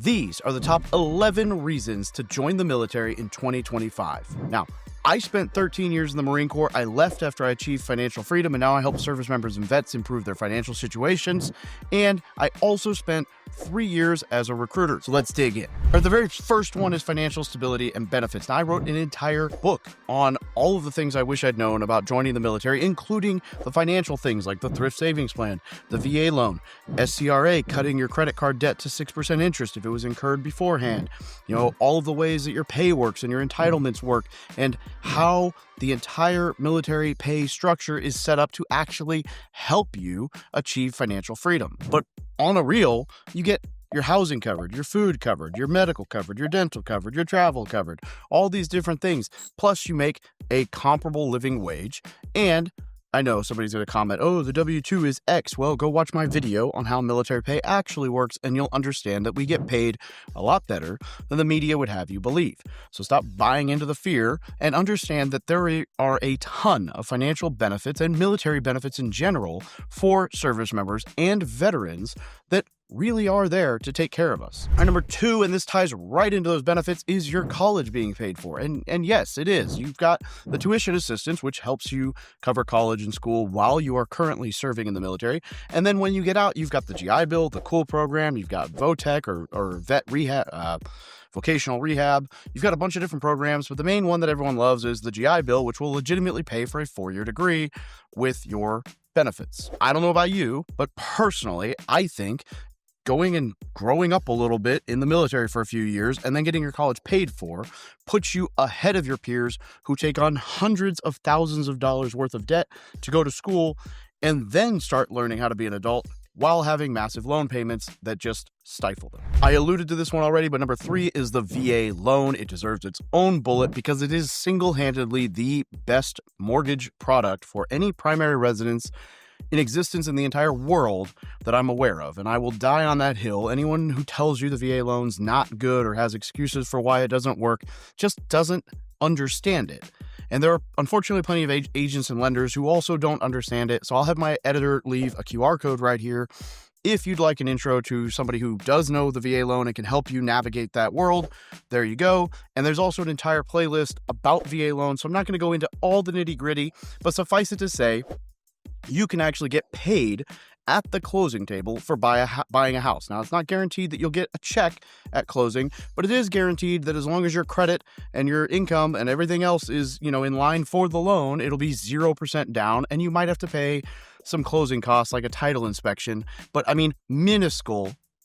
These are the top 11 reasons to join the military in 2025. Now, I spent 13 years in the Marine Corps. I left after I achieved financial freedom, and now I help service members and vets improve their financial situations. And I also spent 3 years as a recruiter. So let's dig in. The very first one is financial stability and benefits. Now, I wrote an entire book on all of the things I wish I'd known about joining the military, including the financial things like the thrift savings plan, the VA loan, SCRA, cutting your credit card debt to 6% interest if it was incurred beforehand, all of the ways that your pay works and your entitlements work, and how the entire military pay structure is set up to actually help you achieve financial freedom. But on a real, you get your housing covered, your food covered, your medical covered, your dental covered, your travel covered, all these different things. Plus, you make a comparable living wage. And I know somebody's going to comment, oh, the W-2 is X. Well, go watch my video on how military pay actually works, and you'll understand that we get paid a lot better than the media would have you believe. So stop buying into the fear and understand that there are a ton of financial benefits and military benefits in general for service members and veterans that really are there to take care of us. Number 2, and this ties right into those benefits, is your college being paid for. And yes, it is. You've got the tuition assistance, which helps you cover college and school while you are currently serving in the military. And then when you get out, you've got the GI Bill, the COOL program, you've got VOTEC or vet rehab, vocational rehab. You've got a bunch of different programs, but the main one that everyone loves is the GI Bill, which will legitimately pay for a 4-year degree with your benefits. I don't know about you, but personally, I think going and growing up a little bit in the military for a few years and then getting your college paid for puts you ahead of your peers who take on hundreds of thousands of dollars worth of debt to go to school and then start learning how to be an adult while having massive loan payments that just stifle them. I alluded to this one already, but number 3 is the VA loan. It deserves its own bullet because it is single-handedly the best mortgage product for any primary residence in existence in the entire world that I'm aware of, and I will die on that hill. Anyone who tells you the VA loan's not good or has excuses for why it doesn't work just doesn't understand it. And there are unfortunately plenty of agents and lenders who also don't understand it, so I'll have my editor leave a QR code right here if you'd like an intro to somebody who does know the VA loan and can help you navigate that world. There you go. And there's also an entire playlist about VA loans, so I'm not going to go into all the nitty-gritty, but suffice it to say, you can actually get paid at the closing table for buying a house. Now, it's not guaranteed that you'll get a check at closing, but it is guaranteed that as long as your credit and your income and everything else is, in line for the loan, it'll be 0% down, and you might have to pay some closing costs like a title inspection, but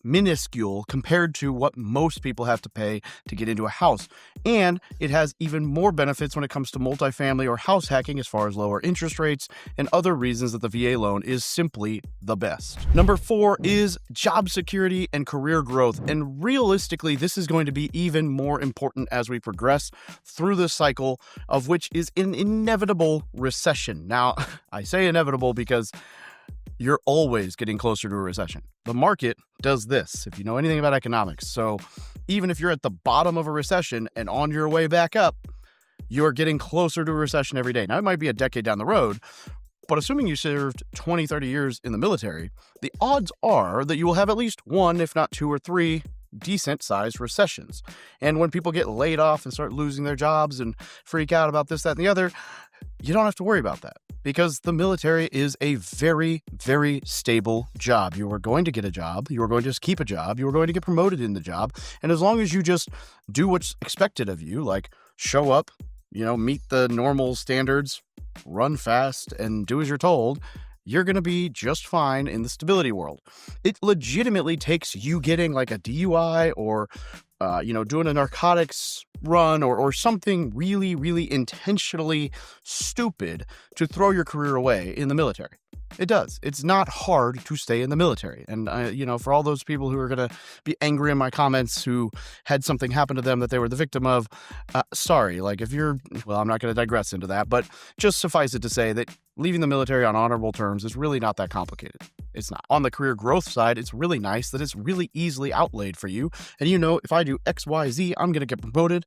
minuscule compared to what most people have to pay to get into a house. And it has even more benefits when it comes to multifamily or house hacking, as far as lower interest rates and other reasons that the VA loan is simply the best. Number 4 is job security and career growth. And realistically, this is going to be even more important as we progress through this cycle, of which is an inevitable recession. Now, I say inevitable because you're always getting closer to a recession. The market does this, if you know anything about economics. So even if you're at the bottom of a recession and on your way back up, you're getting closer to a recession every day. Now, it might be a decade down the road, but assuming you served 20, 30 years in the military, the odds are that you will have at least 1, if not 2 or 3 decent-sized recessions. And when people get laid off and start losing their jobs and freak out about this, that, and the other, you don't have to worry about that, because the military is a very, very stable job. You are going to get a job. You are going to just keep a job. You are going to get promoted in the job. And as long as you just do what's expected of you, like show up, meet the normal standards, run fast, and do as you're told, you're going to be just fine in the stability world. It legitimately takes you getting like a DUI or doing a narcotics run or something really, really intentionally stupid to throw your career away in the military. It does. It's not hard to stay in the military. And, for all those people who are going to be angry in my comments who had something happen to them that they were the victim of, sorry. Like I'm not going to digress into that, but just suffice it to say that leaving the military on honorable terms is really not that complicated. It's not. On the career growth side, it's really nice that it's really easily outlaid for you. And if I do X, Y, Z, I'm going to get promoted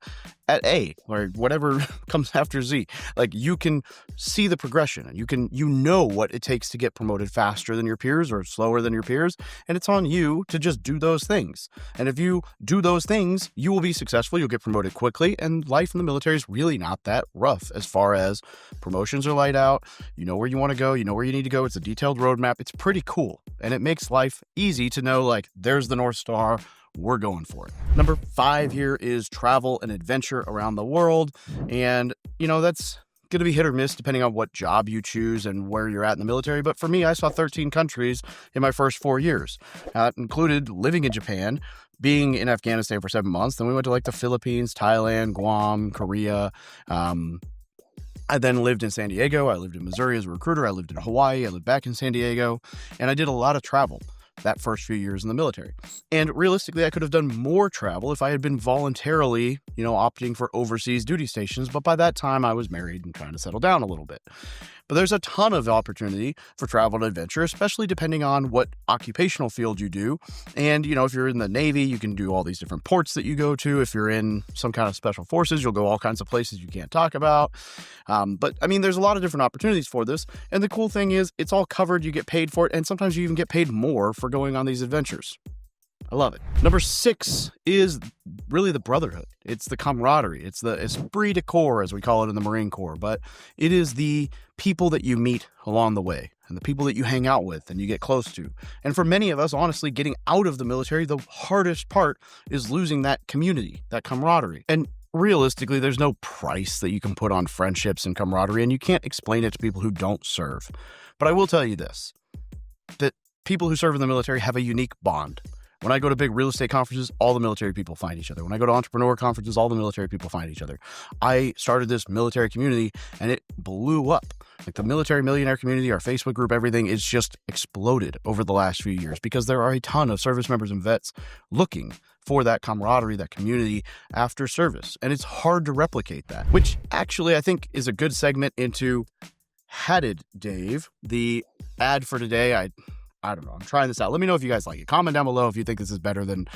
at A or whatever comes after Z. Like, you can see the progression, and you know what it takes to get promoted faster than your peers or slower than your peers. And it's on you to just do those things. And if you do those things, you will be successful. You'll get promoted quickly. And life in the military is really not that rough as far as promotions are laid out. You know where you want to go. You know where you need to go. It's a detailed roadmap. It's pretty cool. And it makes life easy to know, like, there's the North Star. We're going for it. Number 5 here is travel and adventure around the world. And, that's going to be hit or miss depending on what job you choose and where you're at in the military. But for me, I saw 13 countries in my first 4 years. That included living in Japan, being in Afghanistan for 7 months. Then we went to the Philippines, Thailand, Guam, Korea. I then lived in San Diego. I lived in Missouri as a recruiter. I lived in Hawaii. I lived back in San Diego. And I did a lot of travel that first few years in the military. And realistically, I could have done more travel if I had been voluntarily, opting for overseas duty stations. But by that time, I was married and trying to settle down a little bit. But there's a ton of opportunity for travel and adventure, especially depending on what occupational field you do. And, if you're in the Navy, you can do all these different ports that you go to. If you're in some kind of special forces, you'll go all kinds of places you can't talk about. But there's a lot of different opportunities for this. And the cool thing is it's all covered. You get paid for it. And sometimes you even get paid more for going on these adventures. I love it. Number 6 is really the brotherhood. It's the camaraderie. It's the esprit de corps, as we call it in the Marine Corps. But it is the people that you meet along the way and the people that you hang out with and you get close to. And for many of us, honestly, getting out of the military, the hardest part is losing that community, that camaraderie. And realistically, there's no price that you can put on friendships and camaraderie, and you can't explain it to people who don't serve. But I will tell you this, that people who serve in the military have a unique bond. When I go to big real estate conferences, all the military people find each other. When I go to entrepreneur conferences, all the military people find each other. I started this military community and it blew up. Like the Military Millionaire community, our Facebook group, everything is just exploded over the last few years because there are a ton of service members and vets looking for that camaraderie, that community after service. And it's hard to replicate that, which actually I think is a good segment into Hatted Dave, the ad for today. I don't know. I'm trying this out. Let me know if you guys like it. Comment down below if you think this is better than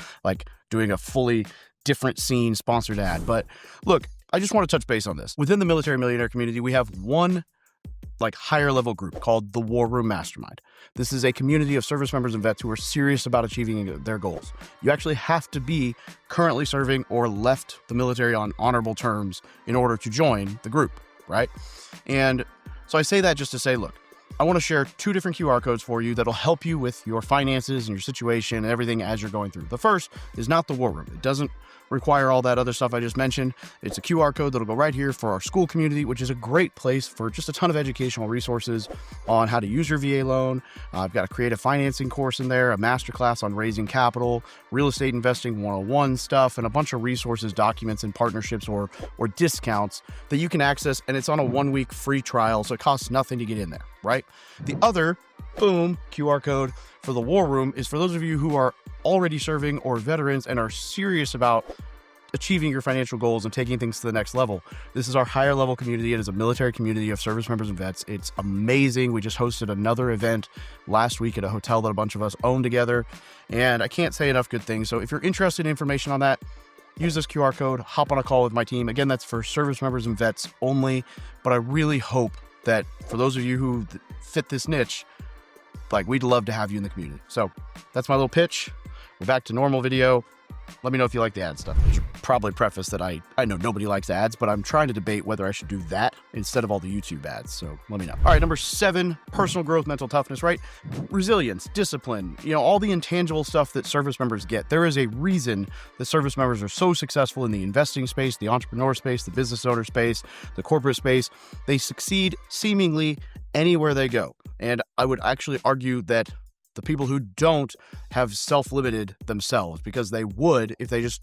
doing a fully different scene sponsored ad. But look, I just want to touch base on this. Within the Military Millionaire community, we have one higher level group called the War Room Mastermind. This is a community of service members and vets who are serious about achieving their goals. You actually have to be currently serving or left the military on honorable terms in order to join the group, right? And so I say that just to say, look, I want to share 2 different QR codes for you that'll help you with your finances and your situation and everything as you're going through. The first is not the War Room. It doesn't require all that other stuff I just mentioned. It's a QR code that'll go right here for our school community, which is a great place for just a ton of educational resources on how to use your VA loan. I've got a creative financing course in there, a masterclass on raising capital, real estate investing 101 stuff, and a bunch of resources, documents, and partnerships or discounts that you can access. And it's on a 1-week free trial, so it costs nothing to get in there, right? The other, boom, QR code for the War Room is for those of you who are already serving or veterans and are serious about achieving your financial goals and taking things to the next level. This is our higher level community. It is a military community of service members and vets. It's amazing. We just hosted another event last week at a hotel that a bunch of us own together, and I can't say enough good things. So if you're interested in information on that, use this QR code, hop on a call with my team. Again, that's for service members and vets only, but I really hope that for those of you who fit this niche, we'd love to have you in the community. So that's my little pitch. We're back to normal video. Let me know if you like the ad stuff. I should probably preface that I know nobody likes ads, but I'm trying to debate whether I should do that instead of all the YouTube ads. So let me know. All right, number 7, personal growth, mental toughness, right? Resilience, discipline, all the intangible stuff that service members get. There is a reason that service members are so successful in the investing space, the entrepreneur space, the business owner space, the corporate space. They succeed seemingly anywhere they go. And I would actually argue that the people who don't have self-limited themselves because they would if they just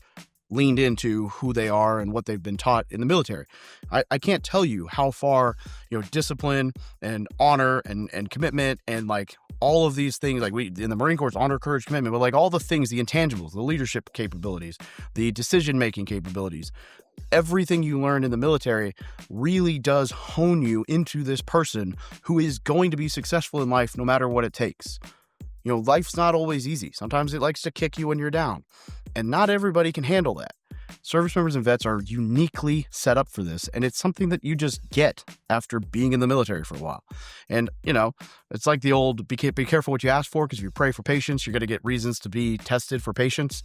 leaned into who they are and what they've been taught in the military. I can't tell you how far, discipline and honor and commitment and all of these things, we in the Marine Corps, it's honor, courage, commitment, but all the things, the intangibles, the leadership capabilities, the decision-making capabilities, everything you learn in the military really does hone you into this person who is going to be successful in life no matter what it takes. Life's not always easy. Sometimes it likes to kick you when you're down, and not everybody can handle that. Service members and vets are uniquely set up for this, and it's something that you just get after being in the military for a while. And, it's like the old, be careful what you ask for, because if you pray for patience, you're going to get reasons to be tested for patience.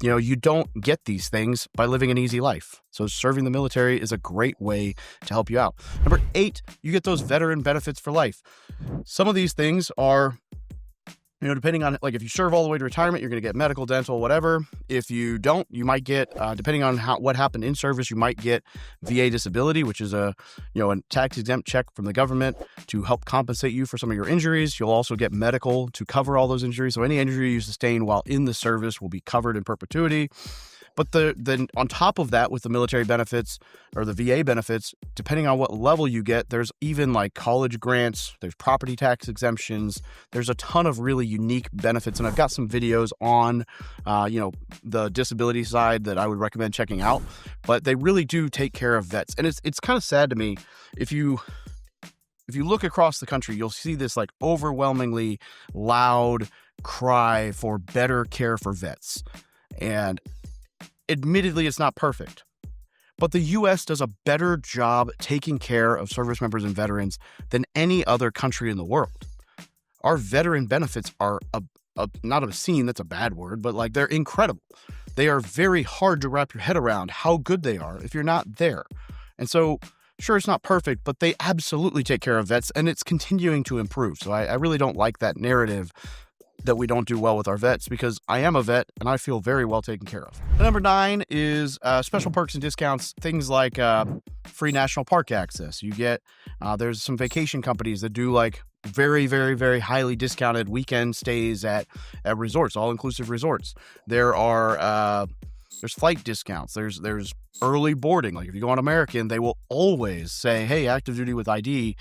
You don't get these things by living an easy life. So serving the military is a great way to help you out. Number 8, you get those veteran benefits for life. Some of these things are, depending on, like, if you serve all the way to retirement, you're going to get medical, dental, whatever. If you don't, you might get, depending on what happened in service, you might get VA disability, which is a tax-exempt check from the government to help compensate you for some of your injuries. You'll also get medical to cover all those injuries. So any injury you sustain while in the service will be covered in perpetuity. But then on top of that, with the military benefits or the VA benefits, depending on what level you get, there's even like college grants, there's property tax exemptions, there's a ton of really unique benefits. And I've got some videos on, the disability side that I would recommend checking out. But they really do take care of vets. And it's kind of sad to me, if you look across the country, you'll see this like overwhelmingly loud cry for better care for vets. And admittedly, it's not perfect, but the U.S. does a better job taking care of service members and veterans than any other country in the world. Our veteran benefits are not obscene, that's a bad word, but like they're incredible. They are very hard to wrap your head around how good they are if you're not there. And so, sure, it's not perfect, but they absolutely take care of vets, and it's continuing to improve. So I really don't like that narrative that we don't do well with our vets, because I am a vet and I feel very well taken care of. Number 9 is special perks and discounts, things like free national park access. You get, there's some vacation companies that do like very, very, very highly discounted weekend stays at resorts, all-inclusive resorts. There's flight discounts. There's early boarding. Like if you go on American, they will always say, hey, active duty with ID,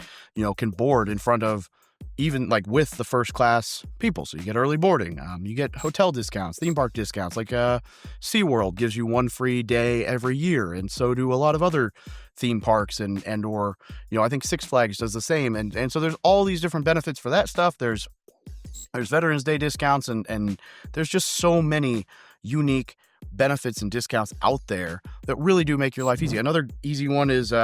can board in front of, even like with the first class people. So you get early boarding. You get hotel discounts, theme park discounts, like SeaWorld gives you 1 free day every year. And so do a lot of other theme parks and or, I think Six Flags does the same. And so there's all these different benefits for that stuff. There's Veterans Day discounts and there's just so many unique benefits and discounts out there that really do make your life easy. Another easy one is,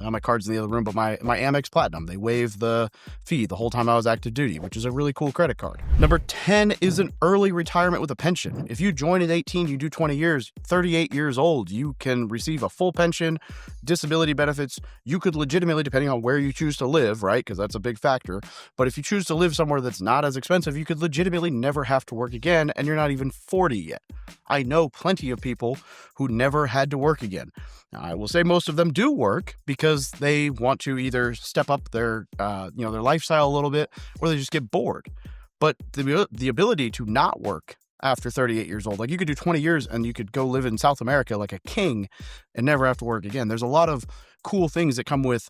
my card's in the other room, but my Amex Platinum, they waive the fee the whole time I was active duty, which is a really cool credit card. Number 10 is an early retirement with a pension. If you join at 18, you do 20 years, 38 years old, you can receive a full pension, disability benefits. You could legitimately, depending on where you choose to live, right? Because that's a big factor. But if you choose to live somewhere that's not as expensive, you could legitimately never have to work again, and you're not even 40 yet. I know plenty of people who never had to work again. Now, I will say most of them do work because they want to either step up their lifestyle a little bit, or they just get bored. But the ability to not work after 38 years old, like you could do 20 years and you could go live in South America like a king and never have to work again. There's a lot of cool things that come with,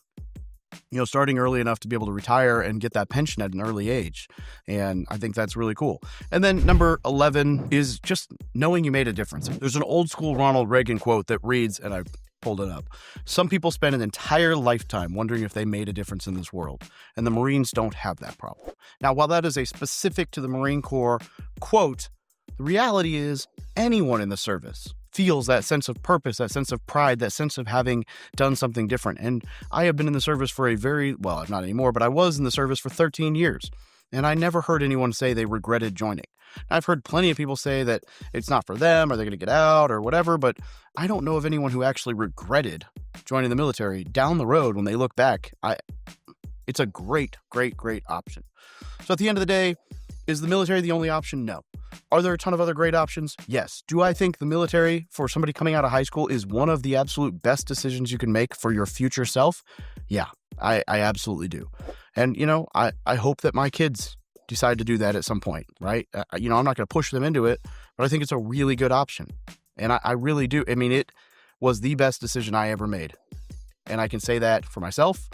starting early enough to be able to retire and get that pension at an early age. And I think that's really cool. And then number 11 is just knowing you made a difference. There's an old school Ronald Reagan quote that reads, and I pulled it up, "Some people spend an entire lifetime wondering if they made a difference in this world, and the Marines don't have that problem." Now, while that is a specific to the Marine Corps quote, the reality is anyone in the service feels that sense of purpose, that sense of pride, that sense of having done something different. And I have been in the service for not anymore, but I was in the service for 13 years. And I never heard anyone say they regretted joining. I've heard plenty of people say that it's not for them, or they're going to get out or whatever, but I don't know of anyone who actually regretted joining the military down the road when they look back. It's a great, great, great option. So at the end of the day, is the military the only option? No. Are there a ton of other great options? Yes. Do I think the military for somebody coming out of high school is one of the absolute best decisions you can make for your future self? Yeah, I absolutely do. And, I hope that my kids decide to do that at some point, right? I'm not going to push them into it, but I think it's a really good option. And I really do. I mean, it was the best decision I ever made. And I can say that for myself.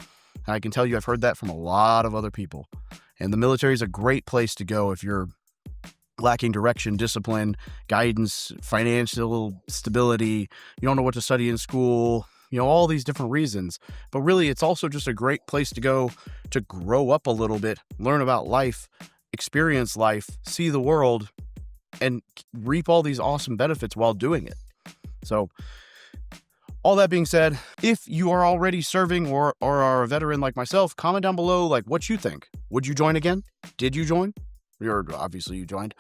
And I can tell you I've heard that from a lot of other people. And the military is a great place to go if you're lacking direction, discipline, guidance, financial stability, you don't know what to study in school, all these different reasons. But really, it's also just a great place to go to grow up a little bit, learn about life, experience life, see the world, and reap all these awesome benefits while doing it. So all that being said, if you are already serving or are a veteran like myself, comment down below like what you think. Would you join again? Did you join? Obviously you joined.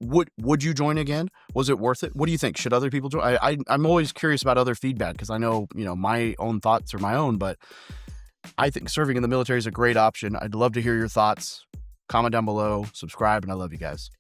Would you join again? Was it worth it? What do you think? Should other people join? I'm always curious about other feedback because I know, my own thoughts are my own, but I think serving in the military is a great option. I'd love to hear your thoughts. Comment down below, subscribe, and I love you guys.